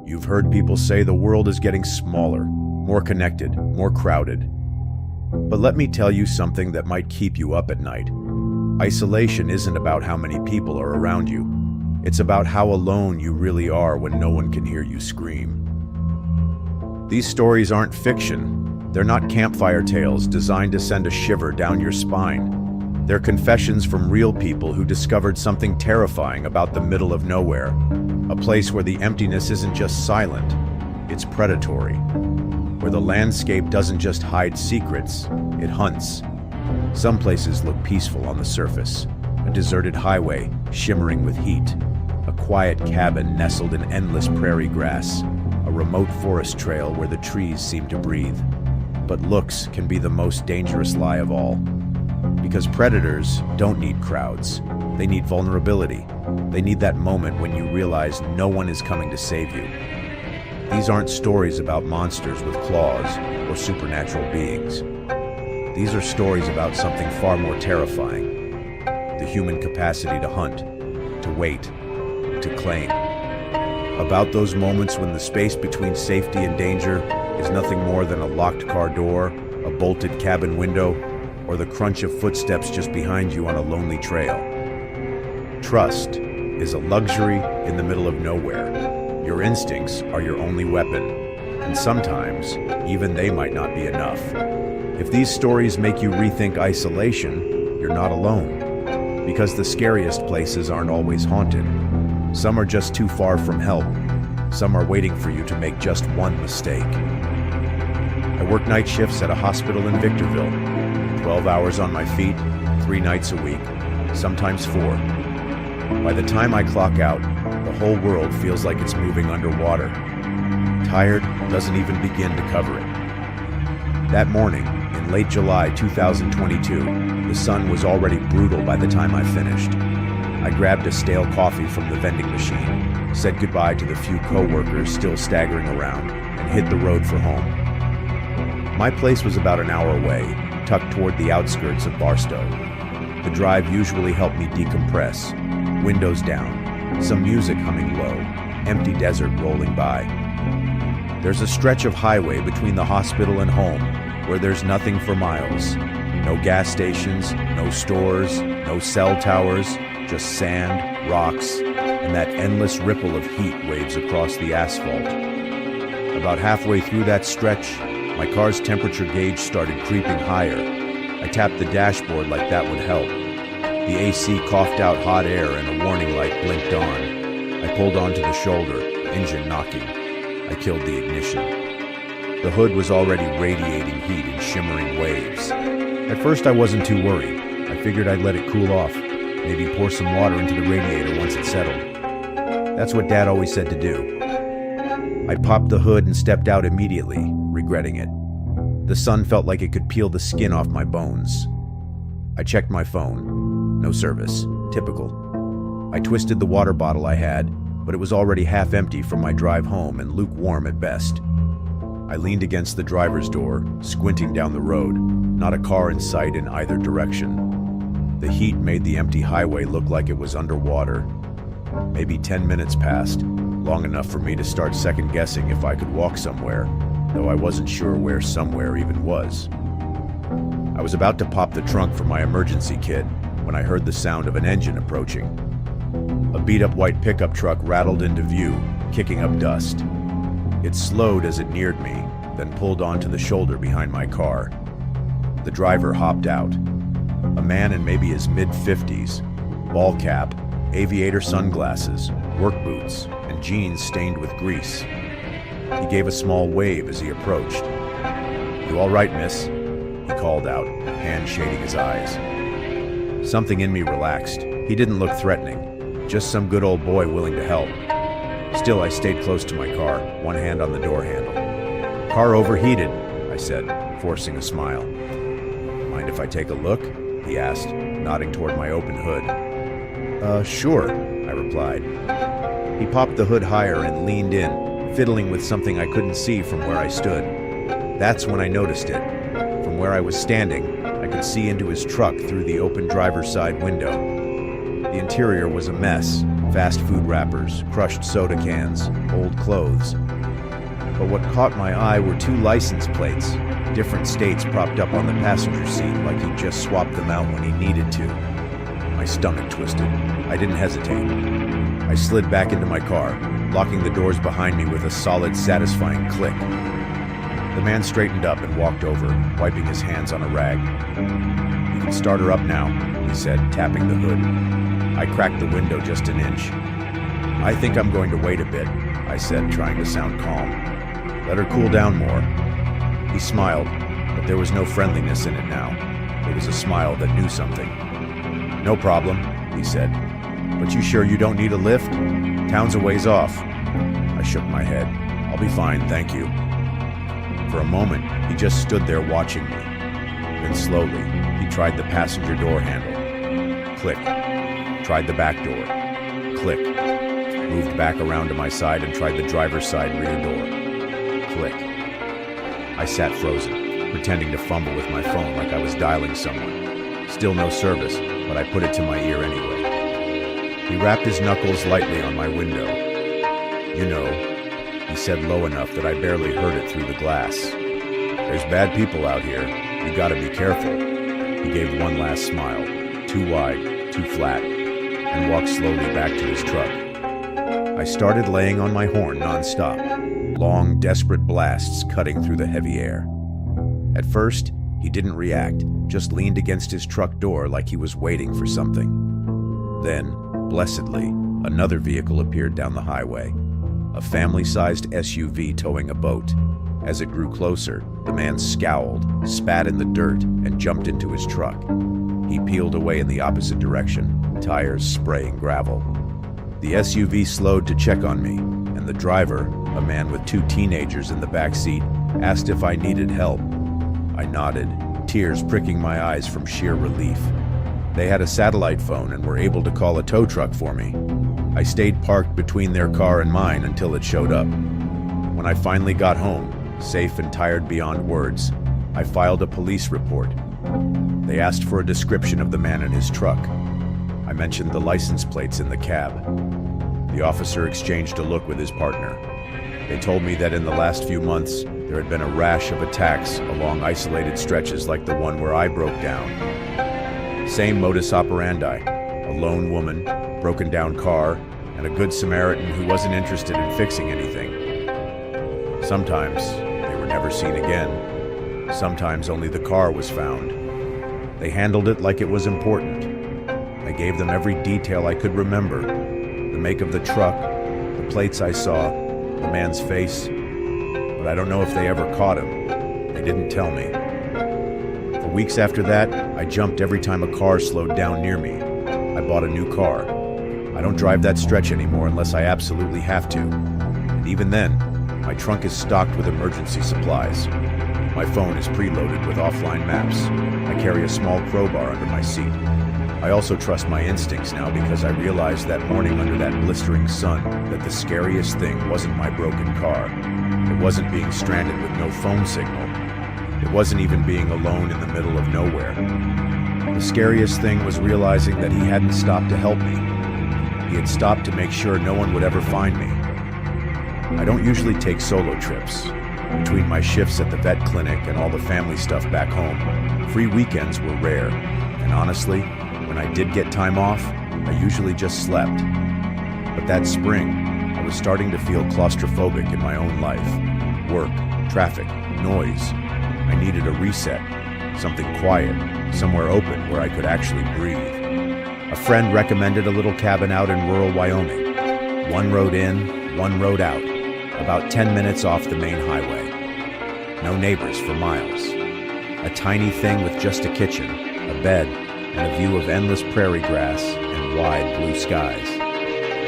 You've heard people say the world is getting smaller, more connected, more crowded. But let me tell you something that might keep you up at night. Isolation isn't about how many people are around you. It's about how alone you really are when no one can hear you scream. These stories aren't fiction. They're not campfire tales designed to send a shiver down your spine. They're confessions from real people who discovered something terrifying about the middle of nowhere, a place where the emptiness isn't just silent, it's predatory, where the landscape doesn't just hide secrets, it hunts. Some places look peaceful on the surface, a deserted highway shimmering with heat, a quiet cabin nestled in endless prairie grass, a remote forest trail where the trees seem to breathe. But looks can be the most dangerous lie of all. Because predators don't need crowds. They need vulnerability. They need that moment when you realize no one is coming to save you. These aren't stories about monsters with claws or supernatural beings. These are stories about something far more terrifying. The human capacity to hunt, to wait, to claim. About those moments when the space between safety and danger is nothing more than a locked car door, a bolted cabin window, or the crunch of footsteps just behind you on a lonely trail. Trust is a luxury in the middle of nowhere. Your instincts are your only weapon, and sometimes even they might not be enough. If these stories make you rethink isolation, you're not alone. Because the scariest places aren't always haunted. Some are just too far from help. Some are waiting for you to make just one mistake. I work night shifts at a hospital in Victorville. 12 hours on my feet, 3 nights a week, sometimes 4. By the time I clock out, the whole world feels like it's moving underwater. Tired doesn't even begin to cover it. That morning, in late July 2022, the sun was already brutal by the time I finished. I grabbed a stale coffee from the vending machine, said goodbye to the few co-workers still staggering around, and hit the road for home. My place was about an hour away, tucked toward the outskirts of Barstow. The drive usually helped me decompress. Windows down, some music humming low, empty desert rolling by. There's a stretch of highway between the hospital and home where there's nothing for miles. No gas stations, no stores, no cell towers, just sand, rocks, and that endless ripple of heat waves across the asphalt. About halfway through that stretch, my car's temperature gauge started creeping higher. I tapped the dashboard like that would help. The AC coughed out hot air and a warning light blinked on. I pulled onto the shoulder, engine knocking. I killed the ignition. The hood was already radiating heat in shimmering waves. At first I wasn't too worried. I figured I'd let it cool off, maybe pour some water into the radiator once it settled. That's what Dad always said to do. I popped the hood and stepped out immediately, regretting it. The sun felt like it could peel the skin off my bones. I checked my phone. No service. Typical. I twisted the water bottle I had, but it was already half empty from my drive home and lukewarm at best. I leaned against the driver's door, squinting down the road, not a car in sight in either direction. The heat made the empty highway look like it was underwater. Maybe 10 minutes passed, long enough for me to start second-guessing if I could walk somewhere, though I wasn't sure where somewhere even was. I was about to pop the trunk for my emergency kit when I heard the sound of an engine approaching. A beat-up white pickup truck rattled into view, kicking up dust. It slowed as it neared me, then pulled onto the shoulder behind my car. The driver hopped out. A man in maybe his mid-50s, ball cap, aviator sunglasses, work boots, and jeans stained with grease. He gave a small wave as he approached. "You all right, miss?" he called out, hand shading his eyes. Something in me relaxed. He didn't look threatening, just some good old boy willing to help. Still, I stayed close to my car, one hand on the door handle. "Car overheated," I said, forcing a smile. "Mind if I take a look?" he asked, nodding toward my open hood. Sure," I replied. He popped the hood higher and leaned in, fiddling with something I couldn't see from where I stood. That's when I noticed it. From where I was standing, I could see into his truck through the open driver's side window. The interior was a mess, Fast food wrappers, crushed soda cans, old clothes. But what caught my eye were 2 license plates, different states propped up on the passenger seat like he'd just swapped them out when he needed to. My stomach twisted. I didn't hesitate. I slid back into my car, locking the doors behind me with a solid, satisfying click. The man straightened up and walked over, wiping his hands on a rag. "You can start her up now," he said, tapping the hood. I cracked the window just an inch. "I think I'm going to wait a bit," I said, trying to sound calm. "Let her cool down more." He smiled, but there was no friendliness in it now. It was a smile that knew something. "No problem," he said. "But you sure you don't need a lift? Town's a ways off." I shook my head. "I'll be fine, thank you." For a moment, he just stood there watching me. Then slowly, he tried the passenger door handle. Click. Tried the back door. Click. Moved back around to my side and tried the driver's side rear door. Click. I sat frozen, pretending to fumble with my phone like I was dialing someone. Still no service, but I put it to my ear anyway. He rapped his knuckles lightly on my window. "You know," he said low enough that I barely heard it through the glass. "There's bad people out here. You gotta be careful." He gave one last smile, too wide, too flat, and walked slowly back to his truck. I started laying on my horn nonstop, long, desperate blasts cutting through the heavy air. At first, he didn't react, just leaned against his truck door like he was waiting for something. Then, blessedly, another vehicle appeared down the highway, a family-sized SUV towing a boat. As it grew closer, the man scowled, spat in the dirt, and jumped into his truck. He peeled away in the opposite direction, tires spraying gravel. The SUV slowed to check on me, and the driver, a man with 2 teenagers in the back seat, asked if I needed help. I nodded, tears pricking my eyes from sheer relief. They had a satellite phone and were able to call a tow truck for me. I stayed parked between their car and mine until it showed up. When I finally got home, safe and tired beyond words, I filed a police report. They asked for a description of the man in his truck. I mentioned the license plates in the cab. The officer exchanged a look with his partner. They told me that in the last few months, there had been a rash of attacks along isolated stretches like the one where I broke down. Same modus operandi, a lone woman, broken down car, and a good Samaritan who wasn't interested in fixing anything. Sometimes they were never seen again. Sometimes only the car was found. They handled it like it was important. I gave them every detail I could remember. The make of the truck, the plates I saw, the man's face. But I don't know if they ever caught him. They didn't tell me. For weeks after that, I jumped every time a car slowed down near me. I bought a new car. I don't drive that stretch anymore unless I absolutely have to. And even then, my trunk is stocked with emergency supplies. My phone is preloaded with offline maps. I carry a small crowbar under my seat. I also trust my instincts now because I realized that morning under that blistering sun that the scariest thing wasn't my broken car. It wasn't being stranded with no phone signal. It wasn't even being alone in the middle of nowhere. The scariest thing was realizing that he hadn't stopped to help me. He had stopped to make sure no one would ever find me. I don't usually take solo trips. Between my shifts at the vet clinic and all the family stuff back home, free weekends were rare. And honestly, when I did get time off, I usually just slept. But that spring, I was starting to feel claustrophobic in my own life. Work, traffic, noise. I needed a reset, something quiet, somewhere open where I could actually breathe. A friend recommended a little cabin out in rural Wyoming. One road in, one road out, about 10 minutes off the main highway. No neighbors for miles. A tiny thing with just a kitchen, a bed, and a view of endless prairie grass and wide blue skies.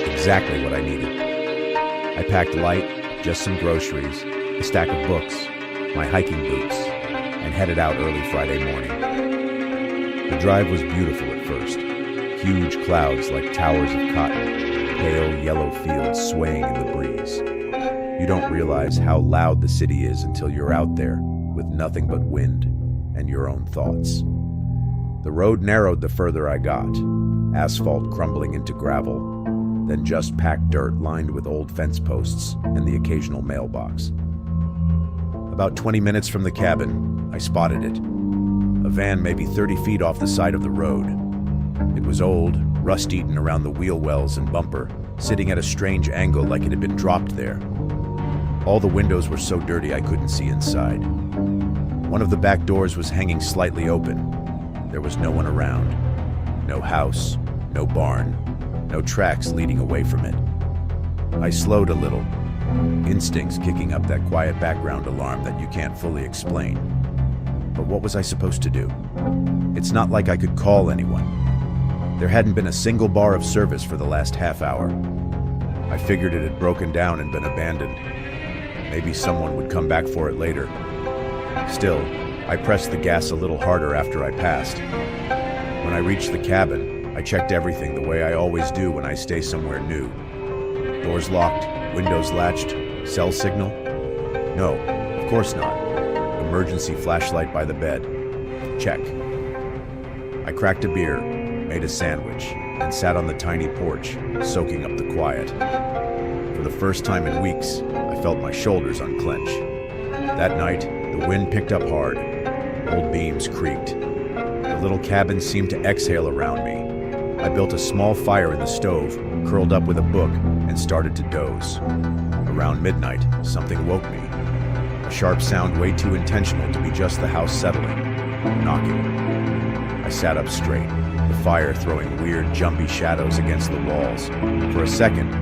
Exactly what I needed. I packed light, just some groceries, a stack of books, my hiking boots, and headed out early Friday morning. The drive was beautiful at first. Huge clouds like towers of cotton, pale yellow fields swaying in the breeze. You don't realize how loud the city is until you're out there with nothing but wind and your own thoughts. The road narrowed the further I got, asphalt crumbling into gravel. than just packed dirt lined with old fence posts and the occasional mailbox. About 20 minutes from the cabin, I spotted it. A van maybe 30 feet off the side of the road. It was old, rust-eaten around the wheel wells and bumper, sitting at a strange angle like it had been dropped there. All the windows were so dirty I couldn't see inside. One of the back doors was hanging slightly open. There was no one around. No house, no barn, no tracks leading away from it. I slowed a little, instincts kicking up that quiet background alarm that you can't fully explain. But what was I supposed to do? It's not like I could call anyone. There hadn't been a single bar of service for the last half hour. I figured it had broken down and been abandoned. Maybe someone would come back for it later. Still, I pressed the gas a little harder after I passed. When I reached the cabin, I checked everything the way I always do when I stay somewhere new. Doors locked, windows latched, cell signal? No, of course not. Emergency flashlight by the bed. Check. I cracked a beer, made a sandwich, and sat on the tiny porch, soaking up the quiet. For the first time in weeks, I felt my shoulders unclench. That night, the wind picked up hard. Old beams creaked. The little cabin seemed to exhale around me. I built a small fire in the stove, curled up with a book, and started to doze. Around midnight, something woke me. A sharp sound way too intentional to be just the house settling. Knocking. I sat up straight, the fire throwing weird, jumpy shadows against the walls. For a second,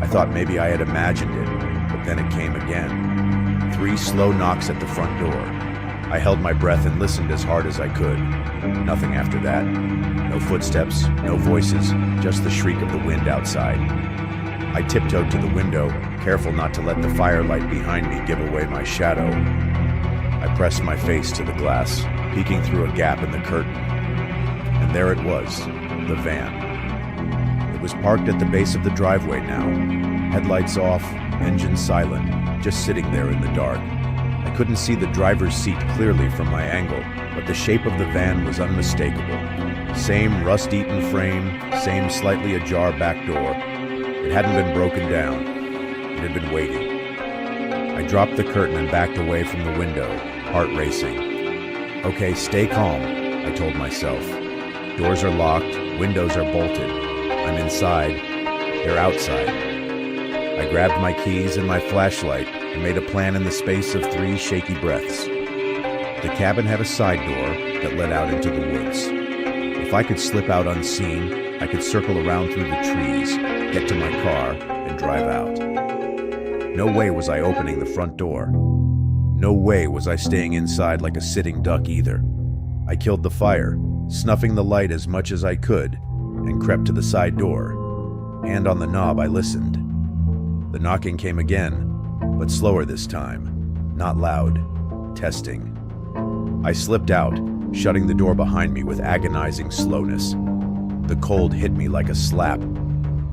I thought maybe I had imagined it, but then it came again. 3 slow knocks at the front door. I held my breath and listened as hard as I could. Nothing after that. No footsteps, no voices, just the shriek of the wind outside. I tiptoed to the window, careful not to let the firelight behind me give away my shadow. I pressed my face to the glass, peeking through a gap in the curtain. And there it was, the van. It was parked at the base of the driveway now, headlights off, engine silent, just sitting there in the dark. I couldn't see the driver's seat clearly from my angle, but the shape of the van was unmistakable. Same rust-eaten frame, same slightly ajar back door. It hadn't been broken down. It had been waiting. I dropped the curtain and backed away from the window, heart racing. Okay, stay calm, I told myself. Doors are locked, windows are bolted. I'm inside, they're outside. I grabbed my keys and my flashlight and made a plan in the space of 3 shaky breaths. The cabin had a side door that led out into the woods. If I could slip out unseen, I could circle around through the trees, get to my car, and drive out. No way was I opening the front door. No way was I staying inside like a sitting duck either. I killed the fire, snuffing the light as much as I could, and crept to the side door. Hand on the knob, I listened. The knocking came again, but slower this time. Not loud. Testing. I slipped out, shutting the door behind me with agonizing slowness. The cold hit me like a slap.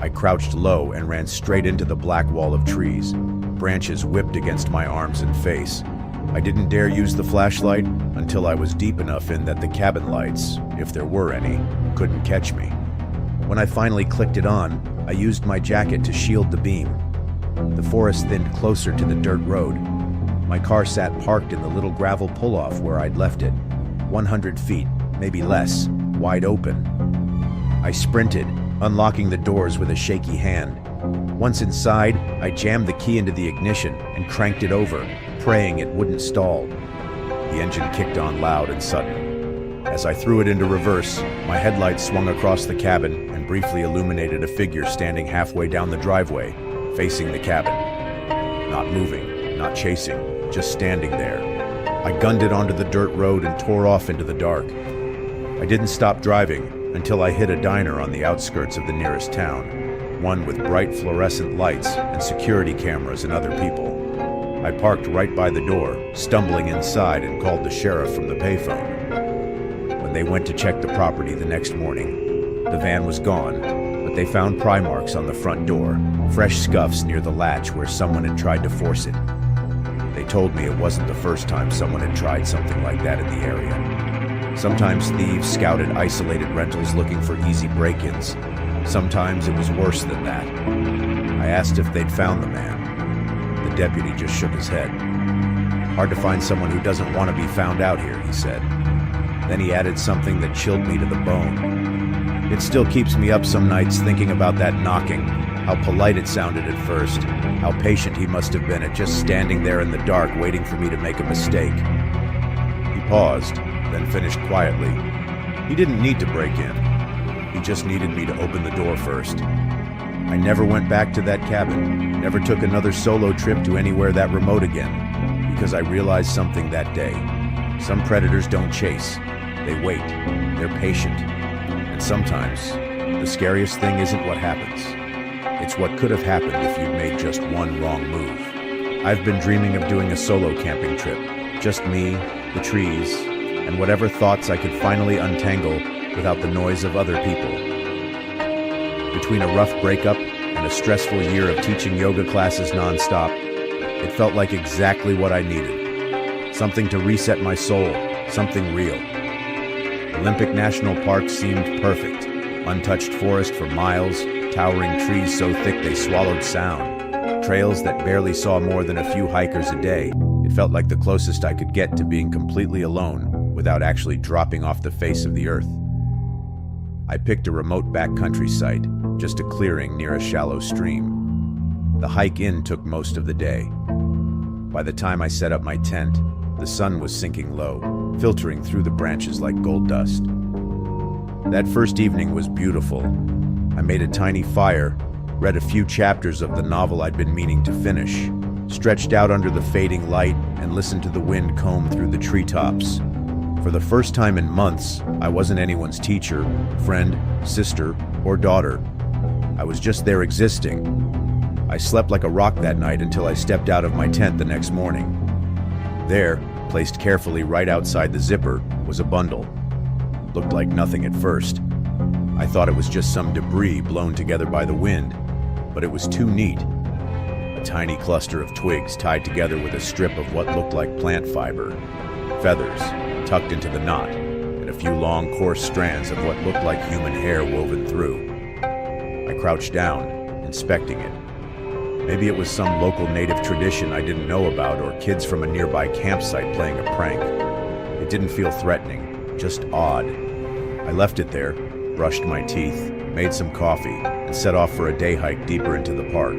I crouched low and ran straight into the black wall of trees. Branches whipped against my arms and face. I didn't dare use the flashlight until I was deep enough in that the cabin lights, if there were any, couldn't catch me. When I finally clicked it on, I used my jacket to shield the beam. The forest thinned closer to the dirt road. My car sat parked in the little gravel pull-off where I'd left it, 100 feet, maybe less, wide open. I sprinted, unlocking the doors with a shaky hand. Once inside, I jammed the key into the ignition and cranked it over, praying it wouldn't stall. The engine kicked on loud and sudden. As I threw it into reverse, my headlights swung across the cabin and briefly illuminated a figure standing halfway down the driveway, facing the cabin. Not moving, not chasing, just standing there. I gunned it onto the dirt road and tore off into the dark. I didn't stop driving until I hit a diner on the outskirts of the nearest town, one with bright fluorescent lights and security cameras and other people. I parked right by the door, stumbling inside, and called the sheriff from the payphone. When they went to check the property the next morning, the van was gone, but they found pry marks on the front door, fresh scuffs near the latch where someone had tried to force it. They told me it wasn't the first time someone had tried something like that in the area. Sometimes thieves scouted isolated rentals looking for easy break-ins, Sometimes it was worse than that. I asked if they'd found the man. The deputy just shook his head. "Hard to find someone who doesn't want to be found out here," he said. Then he added something that chilled me to the bone. "It still keeps me up some nights thinking about that knocking, how polite it sounded at first, how patient he must have been at just standing there in the dark waiting for me to make a mistake." He paused, then finished quietly. He didn't need to break in. He just needed me to open the door first. I never went back to that cabin, never took another solo trip to anywhere that remote again, because I realized something that day. Some predators don't chase. They wait. They're patient. And sometimes, the scariest thing isn't what happens. It's what could have happened if you'd made just one wrong move. I've been dreaming of doing a solo camping trip. Just me, the trees, and whatever thoughts I could finally untangle without the noise of other people. Between a rough breakup and a stressful year of teaching yoga classes nonstop, it felt like exactly what I needed. Something to reset my soul, something real. Olympic National Park seemed perfect. Untouched forest for miles, towering trees so thick they swallowed sound. Trails that barely saw more than a few hikers a day. It felt like the closest I could get to being completely alone without actually dropping off the face of the earth. I picked a remote backcountry site, just a clearing near a shallow stream. The hike in took most of the day. By the time I set up my tent, the sun was sinking low, filtering through the branches like gold dust. That first evening was beautiful. I made a tiny fire, read a few chapters of the novel I'd been meaning to finish, stretched out under the fading light, and listened to the wind comb through the treetops. For the first time in months, I wasn't anyone's teacher, friend, sister, or daughter. I was just there existing. I slept like a rock that night until I stepped out of my tent the next morning. There, placed carefully right outside the zipper, was a bundle. Looked like nothing at first. I thought it was just some debris blown together by the wind, but it was too neat. A tiny cluster of twigs tied together with a strip of what looked like plant fiber, feathers tucked into the knot, and a few long, coarse strands of what looked like human hair woven through. I crouched down, inspecting it. Maybe it was some local native tradition I didn't know about, or kids from a nearby campsite playing a prank. It didn't feel threatening, just odd. I left it there, brushed my teeth, made some coffee, and set off for a day hike deeper into the park.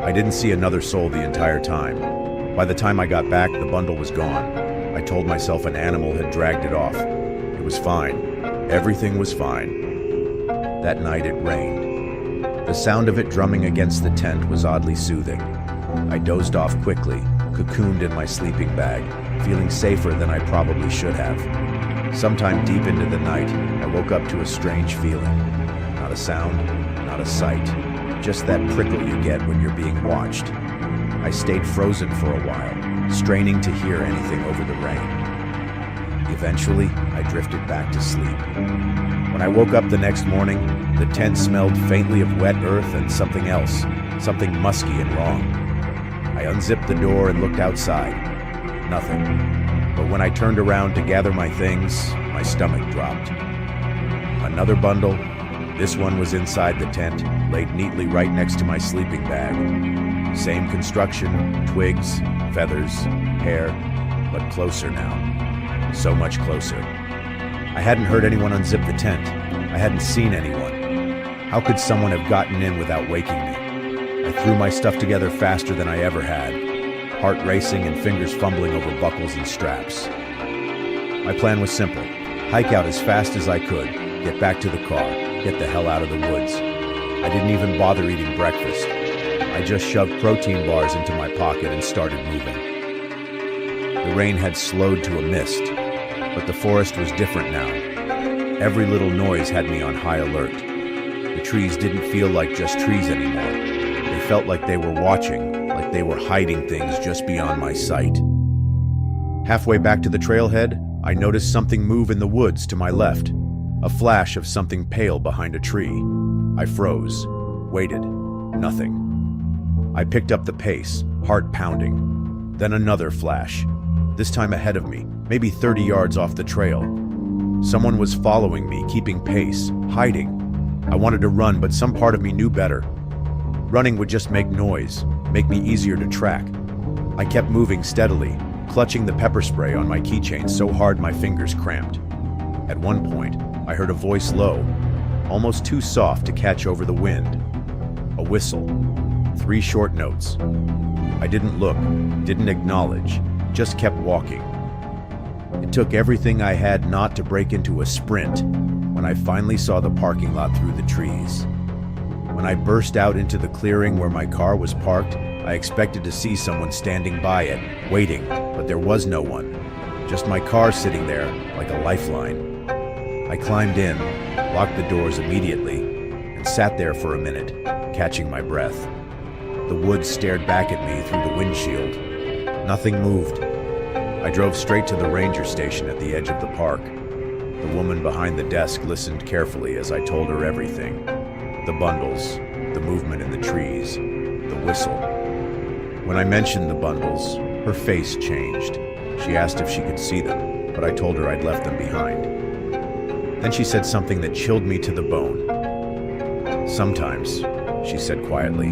I didn't see another soul the entire time. By the time I got back, the bundle was gone. I told myself an animal had dragged it off. It was fine. Everything was fine. That night it rained. The sound of it drumming against the tent was oddly soothing. I dozed off quickly, cocooned in my sleeping bag, feeling safer than I probably should have. Sometime deep into the night, I woke up to a strange feeling. Not a sound, not a sight, just that prickle you get when you're being watched. I stayed frozen for a while, straining to hear anything over the rain. Eventually, I drifted back to sleep. When I woke up the next morning, the tent smelled faintly of wet earth and something else, something musky and wrong. I unzipped the door and looked outside. Nothing. But when I turned around to gather my things, my stomach dropped. Another bundle. This one was inside the tent, laid neatly right next to my sleeping bag. Same construction, twigs, feathers, hair, but closer now. So much closer. I hadn't heard anyone unzip the tent. I hadn't seen anyone. How could someone have gotten in without waking me? I threw my stuff together faster than I ever had, heart racing and fingers fumbling over buckles and straps. My plan was simple. Hike out as fast as I could, get back to the car, get the hell out of the woods. I didn't even bother eating breakfast. I just shoved protein bars into my pocket and started moving. The rain had slowed to a mist, but the forest was different now. Every little noise had me on high alert. The trees didn't feel like just trees anymore. They felt like they were watching, like they were hiding things just beyond my sight. Halfway back to the trailhead, I noticed something move in the woods to my left. A flash of something pale behind a tree. I froze, waited, nothing. I picked up the pace, heart pounding. Then another flash, this time ahead of me, maybe 30 yards off the trail. Someone was following me, keeping pace, hiding. I wanted to run, but some part of me knew better. Running would just make noise, make me easier to track. I kept moving steadily, clutching the pepper spray on my keychain so hard my fingers cramped. At one point, I heard a voice low, almost too soft to catch over the wind. A whistle. 3 short notes. I didn't look, didn't acknowledge, just kept walking. It took everything I had not to break into a sprint when I finally saw the parking lot through the trees. When I burst out into the clearing where my car was parked, I expected to see someone standing by it, waiting, but there was no one. Just my car sitting there, like a lifeline. I climbed in, locked the doors immediately, and sat there for a minute, catching my breath. The woods stared back at me through the windshield. Nothing moved. I drove straight to the ranger station at the edge of the park. The woman behind the desk listened carefully as I told her everything. The bundles, the movement in the trees, the whistle. When I mentioned the bundles, her face changed. She asked if she could see them, but I told her I'd left them behind. Then she said something that chilled me to the bone. Sometimes, she said quietly,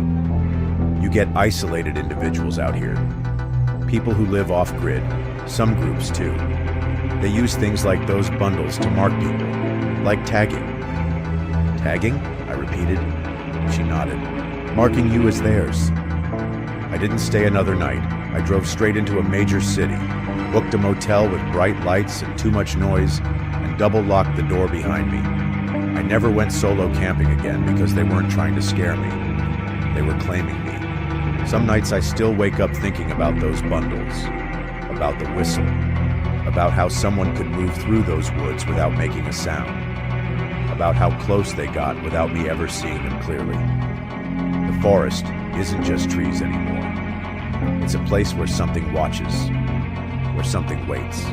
you get isolated individuals out here. People who live off-grid, some groups too. They use things like those bundles to mark people, like tagging. Tagging? I repeated. She nodded. Marking you as theirs. I didn't stay another night. I drove straight into a major city, booked a motel with bright lights and too much noise, and double-locked the door behind me. I never went solo camping again because they weren't trying to scare me. They were claiming me. Some nights I still wake up thinking about those bundles, about the whistle, about how someone could move through those woods without making a sound, about how close they got without me ever seeing them clearly. The forest isn't just trees anymore. It's a place where something watches, where something waits,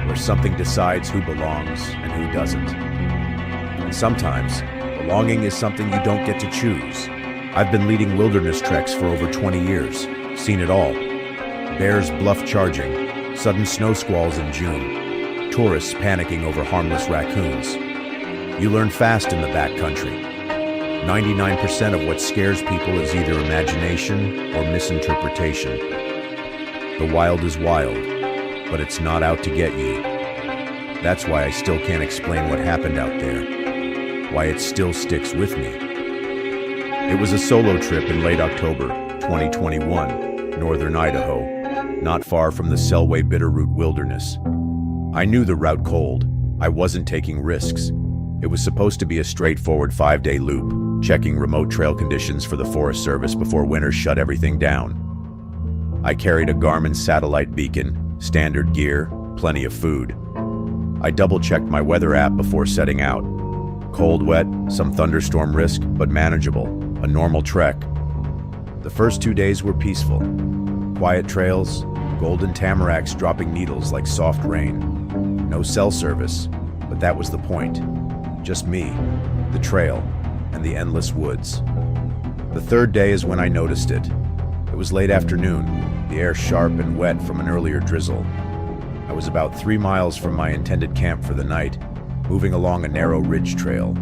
where something decides who belongs and who doesn't. And sometimes, belonging is something you don't get to choose. I've been leading wilderness treks for over 20 years, seen it all. Bears bluff charging, sudden snow squalls in June, tourists panicking over harmless raccoons. You learn fast in the backcountry. 99% of what scares people is either imagination or misinterpretation. The wild is wild, but it's not out to get you. That's why I still can't explain what happened out there, why it still sticks with me. It was a solo trip in late October, 2021, northern Idaho, not far from the Selway Bitterroot Wilderness. I knew the route cold. I wasn't taking risks. It was supposed to be a straightforward 5-day loop, checking remote trail conditions for the Forest Service before winter shut everything down. I carried a Garmin satellite beacon, standard gear, plenty of food. I double-checked my weather app before setting out. Cold, wet, some thunderstorm risk, but manageable. A normal trek. The first 2 days were peaceful. Quiet trails, golden tamaracks dropping needles like soft rain. No cell service, but that was the point. Just me, the trail, and the endless woods. The third day is when I noticed it. It was late afternoon, the air sharp and wet from an earlier drizzle. I was about 3 miles from my intended camp for the night, moving along a narrow ridge trail.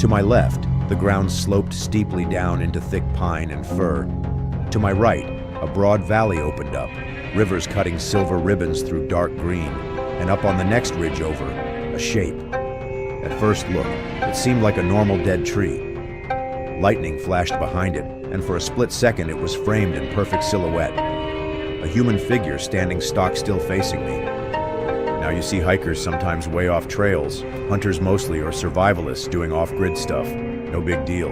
To my left, the ground sloped steeply down into thick pine and fir. To my right, a broad valley opened up, rivers cutting silver ribbons through dark green, and up on the next ridge over, a shape. At first look, it seemed like a normal dead tree. Lightning flashed behind it, and for a split second it was framed in perfect silhouette. A human figure standing stock still facing me. Now you see hikers sometimes way off trails, hunters mostly or survivalists doing off-grid stuff. No big deal.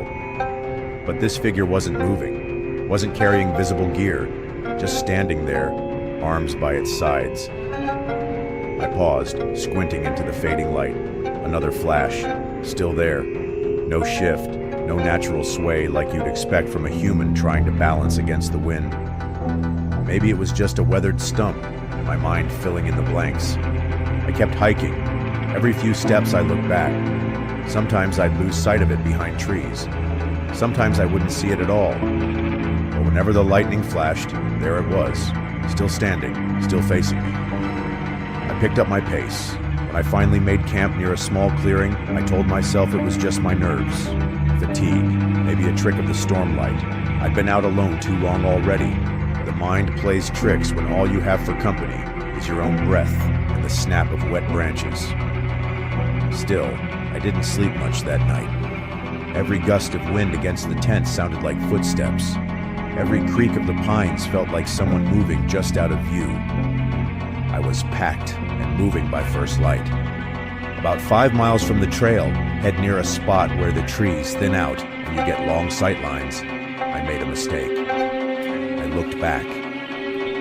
But this figure wasn't moving, wasn't carrying visible gear, just standing there, arms by its sides. I paused, squinting into the fading light. Another flash, still there. No shift, no natural sway like you'd expect from a human trying to balance against the wind. Maybe it was just a weathered stump, my mind filling in the blanks. I kept hiking. Every few steps I looked back. Sometimes I'd lose sight of it behind trees. Sometimes I wouldn't see it at all. But whenever the lightning flashed, there it was, still standing, still facing me. I picked up my pace. When When I finally made camp near a small clearing, I told myself it was just my nerves. Fatigue, maybe a trick of the stormlight. I'd been out alone too long already. The mind plays tricks when all you have for company is your own breath and the snap of wet branches. Still, I didn't sleep much that night. Every gust of wind against the tent sounded like footsteps. Every creak of the pines felt like someone moving just out of view. I was packed and moving by first light. About 5 miles from the trail, head near a spot where the trees thin out and you get long sight lines. I made a mistake. I looked back.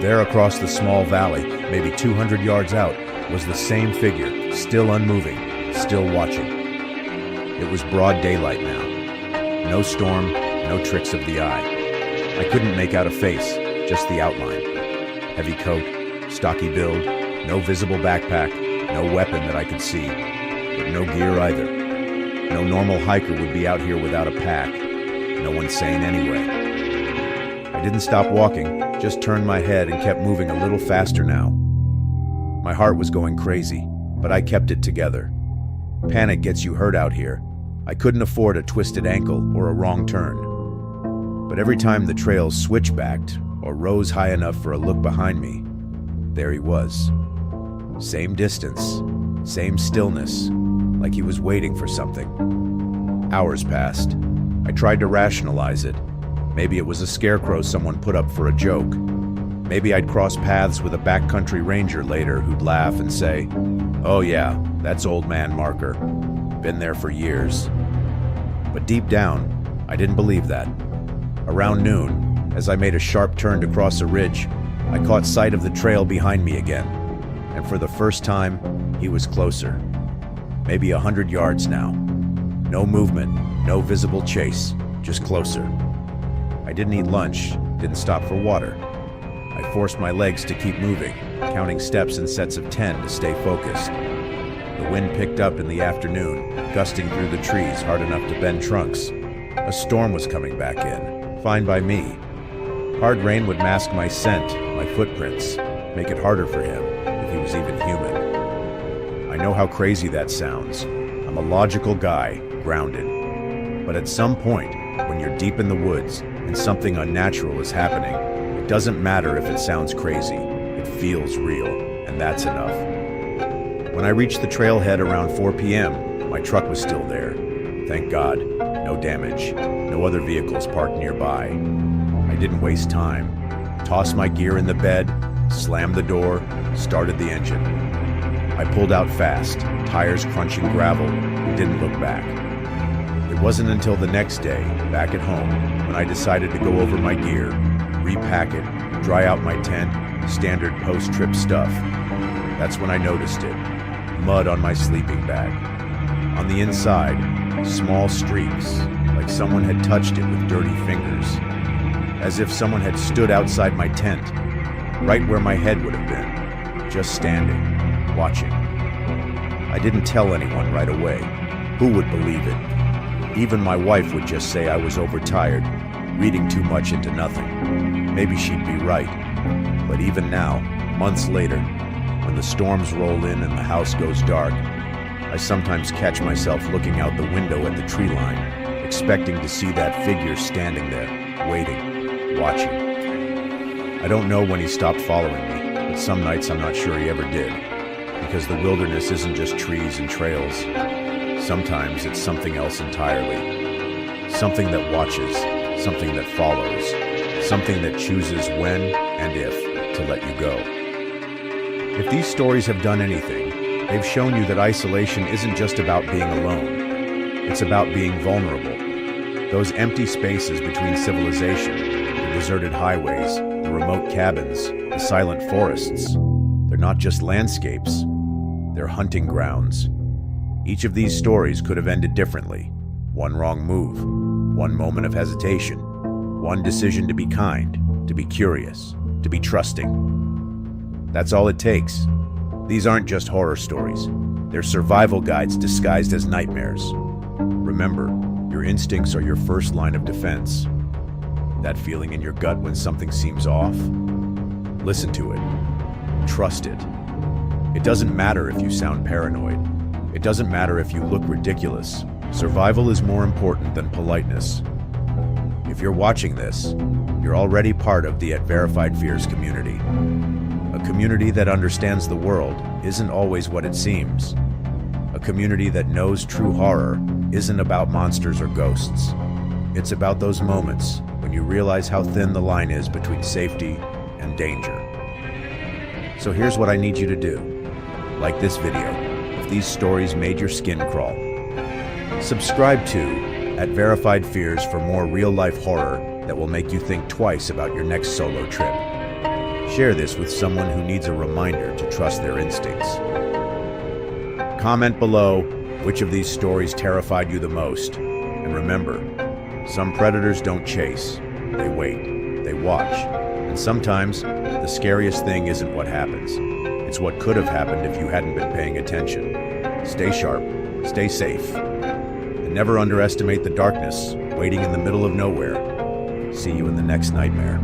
There across the small valley, maybe 200 yards out, was the same figure, still unmoving, still watching. It was broad daylight now. No storm, no tricks of the eye. I couldn't make out a face, just the outline. Heavy coat, stocky build, no visible backpack, no weapon that I could see, but no gear either. No normal hiker would be out here without a pack. No one sane anyway. I didn't stop walking, just turned my head and kept moving a little faster now. My heart was going crazy, but I kept it together. Panic gets you hurt out here. I couldn't afford a twisted ankle or a wrong turn. But every time the trail switchbacked or rose high enough for a look behind me, there he was. Same distance, same stillness, like he was waiting for something. Hours passed. I tried to rationalize it. Maybe it was a scarecrow someone put up for a joke. Maybe I'd cross paths with a backcountry ranger later who'd laugh and say, "Oh yeah, that's old man Marker. Been there for years." But deep down, I didn't believe that. Around noon, as I made a sharp turn to cross a ridge, I caught sight of the trail behind me again. And for the first time, he was closer. Maybe 100 yards now. No movement, no visible chase, just closer. I didn't eat lunch, didn't stop for water. I forced my legs to keep moving, counting steps in sets of 10 to stay focused. The wind picked up in the afternoon, gusting through the trees hard enough to bend trunks. A storm was coming back in, fine by me. Hard rain would mask my scent, my footprints, make it harder for him, if he was even human. I know how crazy that sounds. I'm a logical guy, grounded. But at some point, when you're deep in the woods and something unnatural is happening, it doesn't matter if it sounds crazy. It feels real, and that's enough. When I reached the trailhead around 4 p.m., my truck was still there. Thank God, no damage, no other vehicles parked nearby. I didn't waste time. Tossed my gear in the bed, slammed the door, started the engine. I pulled out fast, tires crunching gravel, and didn't look back. It wasn't until the next day, back at home, when I decided to go over my gear, repack it, dry out my tent, standard post-trip stuff. That's when I noticed it. Mud on my sleeping bag. On the inside, small streaks, like someone had touched it with dirty fingers. As if someone had stood outside my tent, right where my head would have been, just standing, watching. I didn't tell anyone right away. Who would believe it? Even my wife would just say I was overtired, reading too much into nothing. Maybe she'd be right. But even now, months later, when the storms roll in and the house goes dark, I sometimes catch myself looking out the window at the tree line, expecting to see that figure standing there, waiting, watching. I don't know when he stopped following me, but some nights I'm not sure he ever did, because the wilderness isn't just trees and trails. Sometimes it's something else entirely. Something that watches, something that follows, something that chooses when and if to let you go. If these stories have done anything, they've shown you that isolation isn't just about being alone. It's about being vulnerable. Those empty spaces between civilization, the deserted highways, the remote cabins, the silent forests, they're not just landscapes, they're hunting grounds. Each of these stories could have ended differently. One wrong move, one moment of hesitation, one decision to be kind, to be curious, to be trusting. That's all it takes. These aren't just horror stories. They're survival guides disguised as nightmares. Remember, your instincts are your first line of defense. That feeling in your gut when something seems off? Listen to it. Trust it. It doesn't matter if you sound paranoid. It doesn't matter if you look ridiculous. Survival is more important than politeness. If you're watching this, you're already part of the Verified Fears community. A community that understands the world isn't always what it seems. A community that knows true horror isn't about monsters or ghosts. It's about those moments when you realize how thin the line is between safety and danger. So here's what I need you to do. Like this video if these stories made your skin crawl. Subscribe to Verified Fears for more real-life horror that will make you think twice about your next solo trip. Share this with someone who needs a reminder to trust their instincts. Comment below which of these stories terrified you the most. And remember, some predators don't chase, they wait, they watch. And sometimes, the scariest thing isn't what happens. It's what could have happened if you hadn't been paying attention. Stay sharp, stay safe, and never underestimate the darkness waiting in the middle of nowhere. See you in the next nightmare.